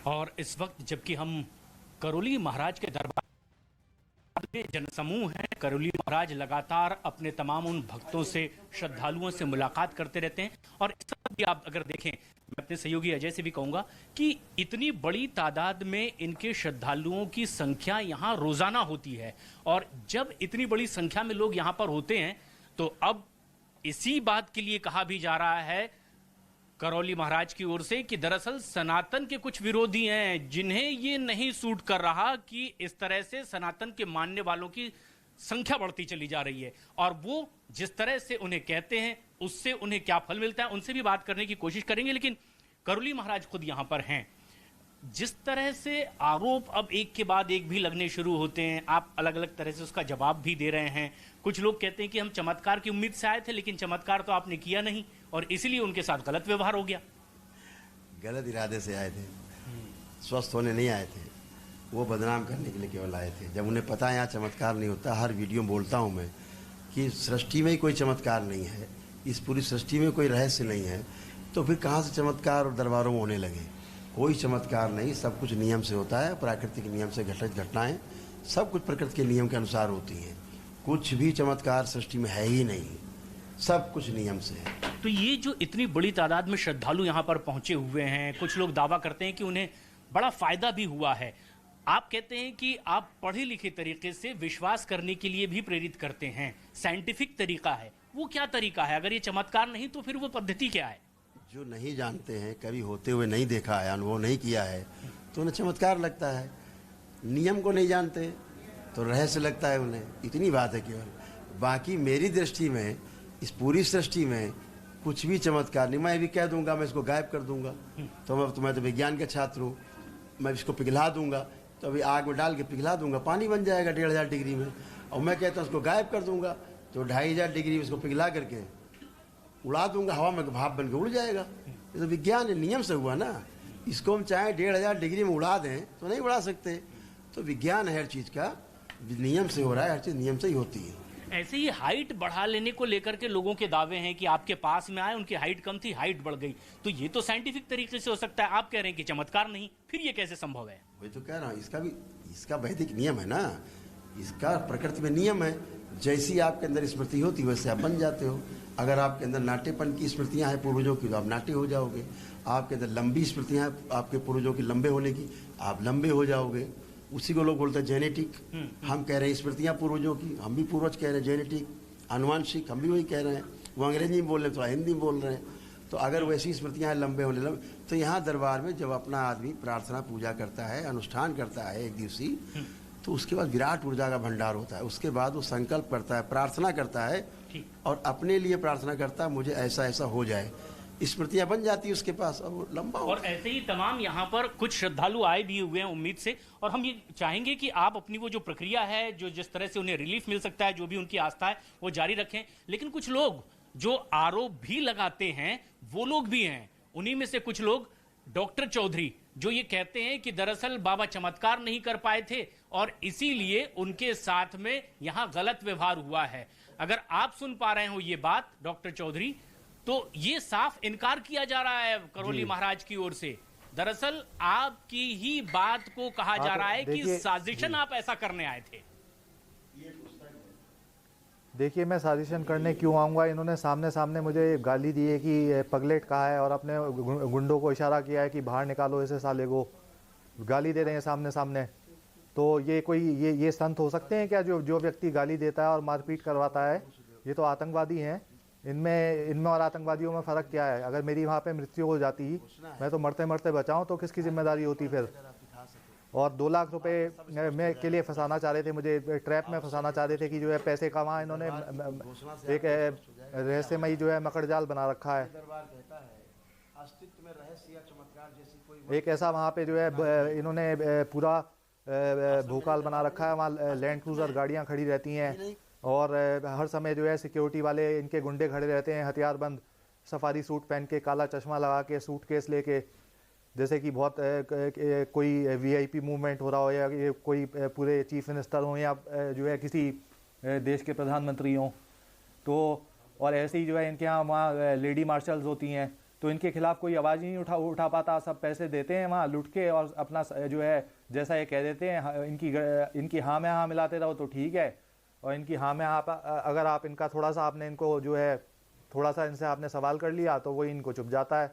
और इस वक्त जबकि हम करौली महाराज के दरबार में जनसमूह हैं, करौली महाराज लगातार अपने तमाम उन भक्तों से, श्रद्धालुओं से मुलाकात करते रहते हैं। और इस वक्त भी आप अगर देखें, मैं अपने सहयोगी अजय से भी कहूंगा कि इतनी बड़ी तादाद में इनके श्रद्धालुओं की संख्या यहाँ रोजाना होती है। और जब इतनी बड़ी संख्या में लोग यहाँ पर होते हैं तो अब इसी बात के लिए कहा भी जा रहा है करौली महाराज की ओर से कि दरअसल सनातन के कुछ विरोधी हैं जिन्हें ये नहीं सूट कर रहा कि इस तरह से सनातन के मानने वालों की संख्या बढ़ती चली जा रही है, और वो जिस तरह से उन्हें कहते हैं उससे उन्हें क्या फल मिलता है, उनसे भी बात करने की कोशिश करेंगे। लेकिन करौली महाराज खुद यहां पर हैं। जिस तरह से आरोप अब एक के बाद एक भी लगने शुरू होते हैं, आप अलग अलग तरह से उसका जवाब भी दे रहे हैं। कुछ लोग कहते हैं कि हम चमत्कार की उम्मीद से आए थे, लेकिन चमत्कार तो आपने किया नहीं और इसीलिए उनके साथ गलत व्यवहार हो गया। गलत इरादे से आए थे, स्वस्थ होने नहीं आए थे, वो बदनाम करने के लिए केवल आए थे। जब उन्हें पता है यहाँ चमत्कार नहीं होता, हर वीडियो में बोलता हूँ मैं कि सृष्टि में ही कोई चमत्कार नहीं है, इस पूरी सृष्टि में कोई रहस्य नहीं है, तो फिर कहाँ से चमत्कार और दरबारों में होने लगे। कोई चमत्कार नहीं, सब कुछ नियम से होता है, प्राकृतिक नियम से घटित घटनाएं सब कुछ प्रकृति के नियम के अनुसार होती हैं। कुछ भी चमत्कार सृष्टि में है ही नहीं, सब कुछ नियम से है। तो ये जो इतनी बड़ी तादाद में श्रद्धालु यहाँ पर पहुंचे हुए हैं, कुछ लोग दावा करते हैं कि उन्हें बड़ा फायदा भी हुआ है। आप कहते हैं कि आप पढ़े लिखे तरीके से विश्वास करने के लिए भी प्रेरित करते हैं, साइंटिफिक तरीका है। वो क्या तरीका है? अगर ये चमत्कार नहीं तो फिर वो पद्धति क्या है? जो नहीं जानते हैं, कभी होते हुए नहीं देखा है, अनुभव नहीं किया है, तो उन्हें चमत्कार लगता है। नियम को नहीं जानते तो रहस्य लगता है उन्हें, इतनी बात है केवल। बाकी मेरी दृष्टि में इस पूरी सृष्टि में कुछ भी चमत्कार नहीं। मैं भी कह दूंगा मैं इसको गायब कर दूंगा, तो मैं तो विज्ञान का छात्र हूँ, मैं इसको पिघला दूंगा, तो अभी आग में डाल के पिघला दूंगा, पानी बन जाएगा 1500 डिग्री में। और मैं कहता हूँ उसको गायब कर दूंगा तो 2500 डिग्री में इसको पिघला करके उड़ा दूंगा, हवा में भाप बन के उड़ जाएगा। ये तो विज्ञान है, नियम से हुआ ना। इसको हम चाहे 1500 डिग्री में उड़ा दें तो नहीं उड़ा सकते। तो विज्ञान है हर चीज़ का, नियम से हो रहा है, हर चीज़ नियम से ही होती है। ऐसे ही हाइट बढ़ा लेने को लेकर के लोगों के दावे हैं कि आपके पास में आए, उनकी हाइट कम थी, हाइट बढ़ गई, तो ये तो साइंटिफिक तरीके से हो सकता है। आप कह रहे हैं कि चमत्कार नहीं, फिर ये कैसे संभव है? वही तो कह रहा हूँ, इसका वैदिक नियम है ना, इसका प्रकृति में नियम है। जैसी आपके अंदर स्मृति होती वैसे आप बन जाते हो। अगर आपके अंदर नाट्यपन की स्मृतियाँ हैं पूर्वजों की तो आप नाट्य हो जाओगे। आपके अंदर लंबी स्मृतियाँ हैं आपके पूर्वजों की लंबे होने की, आप लंबे हो जाओगे। उसी को लोग बोलते हैं जेनेटिक। हम कह रहे हैं स्मृतियाँ पूर्वजों की, हम भी पूर्वज कह रहे हैं जेनेटिक, आनुवांशिक, हम भी वही कह रहे हैं। वो अंग्रेजी में बोल रहे हैं तो हिंदी में बोल रहे हैं। तो अगर वैसी स्मृतियाँ लंबे होने लगे तो यहाँ दरबार में जब अपना आदमी प्रार्थना पूजा करता है, अनुष्ठान करता है एक दिवसीय, तो उसके बाद विराट ऊर्जा का भंडार होता है। उसके बाद वो संकल्प करता है, प्रार्थना करता है और अपने लिए प्रार्थना करता है मुझे ऐसा ऐसा हो जाए। स्मृतियाँ बन जाती है उसके पास और वो लंबा हो। और ऐसे ही तमाम यहाँ पर कुछ श्रद्धालु आए भी हुए हैं उम्मीद से, और हम ये चाहेंगे कि आप अपनी वो जो प्रक्रिया है, जो जिस तरह से उन्हें रिलीफ मिल सकता है, जो भी उनकी आस्था है, वो जारी रखें। लेकिन कुछ लोग जो आरोप भी लगाते हैं वो लोग भी हैं। उन्हीं में से कुछ लोग डॉक्टर चौधरी जो ये कहते हैं कि दरअसल बाबा चमत्कार नहीं कर पाए थे और इसीलिए उनके साथ में यहां गलत व्यवहार हुआ है। अगर आप सुन पा रहे हो ये बात डॉक्टर चौधरी, तो ये साफ इनकार किया जा रहा है करौली महाराज की ओर से। दरअसल आपकी ही बात को कहा जा रहा है कि साजिशन आप ऐसा करने आए थे। देखिए, मैं साजिशन करने क्यों आऊँगा? इन्होंने सामने सामने मुझे गाली दी है कि पगलेट कहा है और अपने गुंडों को इशारा किया है कि बाहर निकालो ऐसे साले को, गाली दे रहे हैं सामने सामने। तो ये कोई ये संत हो सकते हैं क्या जो व्यक्ति गाली देता है और मारपीट करवाता है? ये तो आतंकवादी हैं। इनमें और आतंकवादियों में फ़र्क क्या है? अगर मेरी वहाँ पे मृत्यु हो जाती, मैं तो मरते मरते बचाऊँ, तो किसकी जिम्मेदारी होती फिर? और 2 लाख रुपए में के लिए फंसाना चाह रहे थे, मुझे ट्रैप में फंसाना चाह रहे थे कि जो है पैसे का वहाँ इन्होंने एक रहस्यमयी जो है मकड़ जाल बना रखा है। एक ऐसा वहाँ पे जो है इन्होंने पूरा भूकाल बना रखा है। वहाँ लैंड क्रूजर गाड़ियाँ खड़ी रहती हैं और हर समय जो है सिक्योरिटी वाले इनके गुंडे खड़े रहते हैं, हथियारबंद, सफारी सूट पहन के, काला चश्मा लगा के, सूटकेस लेके, जैसे कि बहुत कोई वीआईपी मूवमेंट हो रहा हो या कोई पूरे चीफ मिनिस्टर हो या जो है किसी देश के प्रधानमंत्री हों। तो और ऐसे ही जो है इनके यहाँ वहाँ लेडी मार्शल्स होती हैं, तो इनके खिलाफ कोई आवाज़ ही नहीं उठा पाता। सब पैसे देते हैं वहाँ लुट के, और अपना जो है जैसा ये कह देते हैं, इनकी हाँ में हाँ मिलाते रहो तो ठीक है, और इनकी हाँ में हाँ अगर आप इनका थोड़ा सा आपने इनको जो है थोड़ा सा इनसे आपने सवाल कर लिया तो वो इनको चुप जाता है।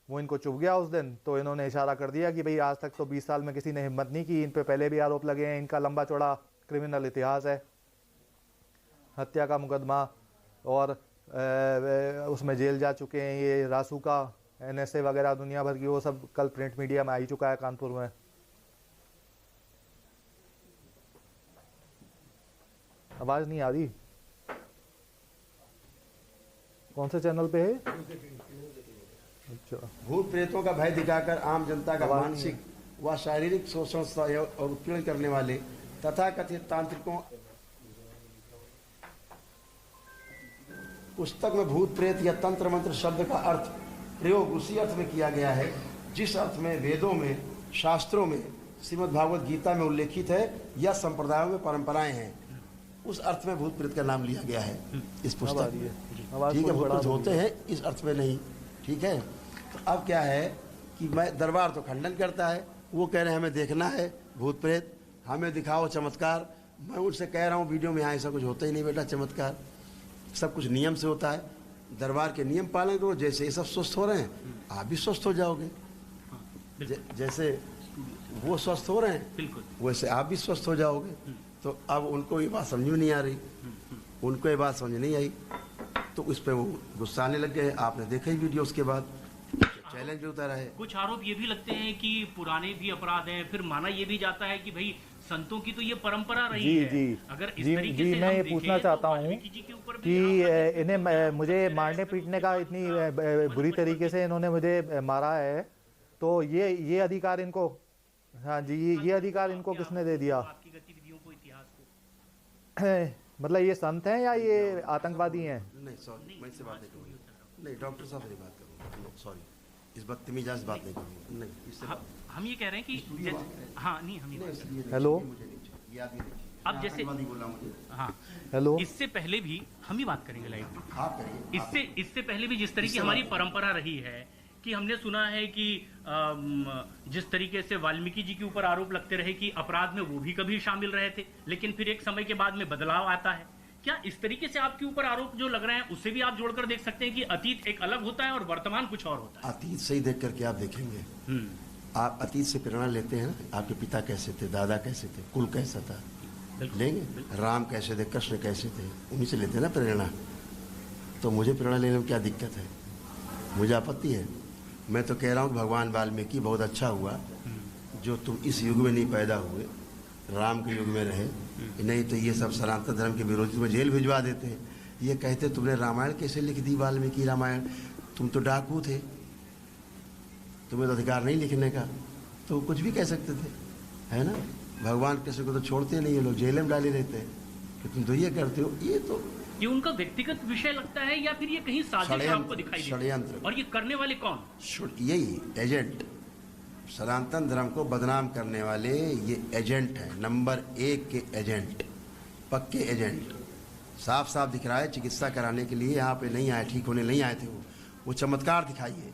वो इनको चुप गया उस दिन, तो इन्होंने इशारा कर दिया कि भाई आज तक तो 20 साल में किसी ने हिम्मत नहीं की, इन पे पहले भी आरोप लगे हैं, इनका लंबा चौड़ा क्रिमिनल इतिहास है, हत्या का मुकदमा, और उसमें जेल जा चुके हैं ये रासुका, NSA वगैरह दुनिया भर की, वो सब कल प्रिंट मीडिया में आ ही चुका है कानपुर में। आवाज़ नहीं आ रही, कौन से चैनल पे है? अच्छा। भूत प्रेतों का भय दिखाकर आम जनता का मानसिक व शारीरिक शोषण और उत्पीड़न करने वाले तथा कथित तांत्रिकों। पुस्तक में भूत प्रेत या तंत्र मंत्र शब्द का अर्थ प्रयोग उसी अर्थ में किया गया है जिस अर्थ में वेदों में, शास्त्रों में, श्रीमद् भागवत गीता में उल्लेखित है या संप्रदायों में परंपराएं हैं, उस अर्थ में भूत प्रेत का नाम लिया गया है इस पुस्तक में। ठीक है, भूत प्रेत होते हैं इस अर्थ में नहीं। ठीक है, तो अब क्या है कि मैं दरबार तो खंडन करता है, वो कह रहे हैं हमें देखना है भूत प्रेत, हमें दिखाओ चमत्कार। मैं उनसे कह रहा हूँ वीडियो में यहाँ ऐसा कुछ होता ही नहीं बेटा, चमत्कार सब कुछ नियम से होता है। दरबार के नियम पालन करो, जैसे ये सब स्वस्थ हो रहे हैं आप भी स्वस्थ हो जाओगे। जैसे वो स्वस्थ हो रहे हैं वैसे आप भी स्वस्थ हो जाओगे। तो अब उनको ये बात समझ में नहीं आ रही, उनको ये बात समझ नहीं आई, तो उस पर वो गुस्सा आने लग गए। आपने देखा ही वीडियो, उसके बाद चैलेंज उतारा है। कुछ आरोप ये भी लगते हैं कि पुराने भी अपराध हैं, फिर माना ये भी जाता है कि भाई संतों की तो ये परंपरा रही है। अगर इस तरीके से मैं ये पूछना चाहता हूँ कि इन्हें मुझे मारने पीटने का इतनी बुरी तरीके से इन्होंने मुझे मारा है, तो ये अधिकार इनको, हाँ जी, ये अधिकार इनको किसने दे दिया? आपकी गतिविधियों को, इतिहास को, मतलब ये संत हैं या ये आतंकवादी हैं? नहीं सॉरी, मैं इससे बात नहीं करूँगा। नहीं, डॉक्टर साहब से बात करूँगा, सॉरी, इस बदतमीज़ बात नहीं करूँगा। नहीं, इससे हम ये कह रहे हैं कि हाँ नहीं, हम ये हेलो, अब जैसे हाँ हेलो, इससे पहले भी हम ही बात करेंगे लाइव में। आप करिए। इससे पहले भी जिस तरीके की हमारी परंपरा रही है कि हमने सुना है कि जिस तरीके से वाल्मीकि जी के ऊपर आरोप लगते रहे कि अपराध में वो भी कभी शामिल रहे थे, लेकिन फिर एक समय के बाद में बदलाव आता है। क्या इस तरीके से आपके ऊपर आरोप जो लग रहे हैं उससे भी आप जोड़कर देख सकते हैं कि अतीत एक अलग होता है और वर्तमान कुछ और होता है? अतीत से ही देख करके आप देखेंगे। आप अतीत से प्रेरणा लेते हैं ना, आपके पिता कैसे थे, दादा कैसे थे, कुल कैसा था, लेंगे राम कैसे थे, कृष्ण कैसे थे, उन्हीं से लेते हैं ना प्रेरणा। तो मुझे प्रेरणा लेने में क्या दिक्कत है, मुझे आपत्ति है? मैं तो कह रहा हूँ भगवान वाल्मीकि बहुत अच्छा हुआ जो तुम इस युग में नहीं पैदा हुए, राम के युग में रहे, नहीं तो ये सब सनातन धर्म के विरोधी में जेल भिजवा देते हैं। ये कहते तुमने रामायण कैसे लिख दी, वाल्मीकि रामायण, तुम तो डाकू थे, तुम्हें तो अधिकार नहीं लिखने का, तो कुछ भी कह सकते थे, है ना। भगवान कृष्ण को तो छोड़ते नहीं, ये लोग जेल में डाले रहते हैं कि तुम तो ये करते हो। ये उनका व्यक्तिगत विषय लगता है या फिर ये कहीं साजिश आपको दिखाई देती है? षड्यंत्र। और ये करने वाले कौन? यही एजेंट, सनातन धर्म को बदनाम करने वाले ये एजेंट हैं, नंबर 1 के एजेंट, पक्के एजेंट। साफ साफ दिख रहा है चिकित्सा कराने के लिए यहाँ पे नहीं आए, ठीक होने नहीं आए थे वो चमत्कार दिखाइए,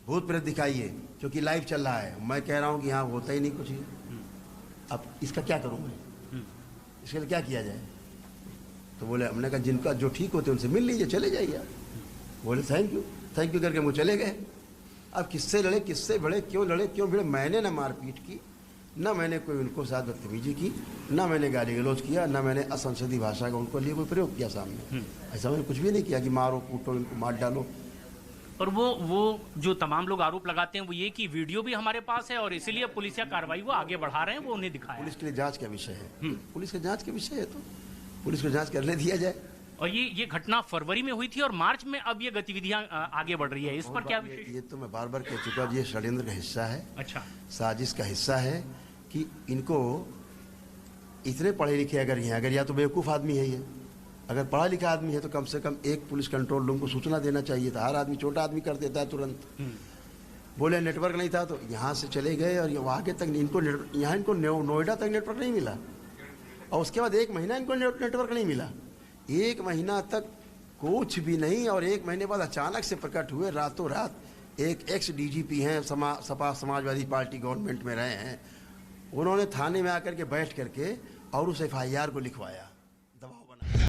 भूत प्रेत दिखाइए, क्योंकि लाइव चल रहा है। मैं कह रहा हूँ कि यहाँ होता ही नहीं कुछ ही। अब इसका क्या करूँ मैं, इसके लिए क्या किया जाए? तो बोले, हमने कहा जिनका जो ठीक होते उनसे मिल लीजिए, चले जाइए आप। बोले थैंक यू करके वो चले गए। अब किससे लड़े, किससे भिड़े, क्यों लड़े, क्यों भिड़े? मैंने ना मारपीट की, ना मैंने कोई उनको साथ बदतमीजी की, ना मैंने गाली गलौज किया, ना मैंने असंसदीय भाषा का उनको लिए कोई प्रयोग किया सामने। ऐसा मैंने कुछ भी नहीं किया कि मारो कूटो, इनको मार डालो। और वो जो तमाम लोग आरोप लगाते हैं वो ये कि वीडियो भी हमारे पास है और इसीलिए पुलिस या कार्रवाई वो आगे बढ़ा रहे हैं, वो उन्हें दिखाया। पुलिस के लिए जांच का विषय है, पुलिस के जांच का विषय है, तो पुलिस को जांच करने दिया जाए। और ये घटना फरवरी में हुई थी और मार्च में अब ये गतिविधियां आगे बढ़ रही है, इस पर क्या विशेष? ये तो मैं बार बार कह चुका हूं, ये षड्यंत्र का हिस्सा है। अच्छा, साजिश का हिस्सा है कि इनको इतने पढ़े लिखे अगर हैं, अगर या तो बेवकूफ़ आदमी है ये, अगर पढ़ा लिखा आदमी है तो कम से कम एक पुलिस कंट्रोल रूम को सूचना देना चाहिए था। हर आदमी, छोटा आदमी कर देता है तुरंत। बोले नेटवर्क नहीं था, तो यहाँ से चले गए और वहाँ के तक इनको यहाँ इनको नोएडा तक नेटवर्क नहीं मिला, और उसके बाद 1 महीना इनको नेटवर्क नहीं मिला। 1 महीना तक कुछ भी नहीं। और 1 महीने बाद अचानक से प्रकट हुए, रातों रात। एक एक्स डीजीपी हैं, सपा समाजवादी पार्टी गवर्नमेंट में रहे हैं, उन्होंने थाने में आकर के बैठ करके और उस FIR को लिखवाया।